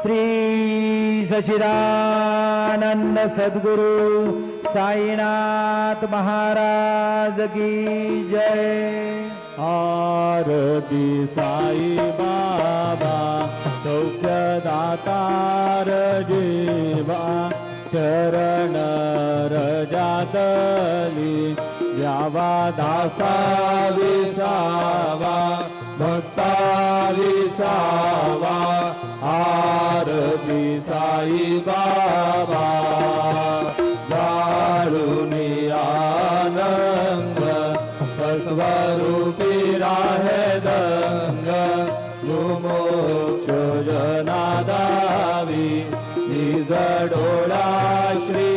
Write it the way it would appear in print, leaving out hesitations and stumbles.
श्री सच्चिदानंद सद्गुरु साईनाथ महाराज की जय। आरती साई बाबा सौख्यदातार जीवा चरण रजातली द्यावा दासा विसावा भक्ता विसावा। आरती साई बाबा जाळुनी आनंद स्वरूपी राहे दंग मोक्ष जना दावी निज डोळा श्री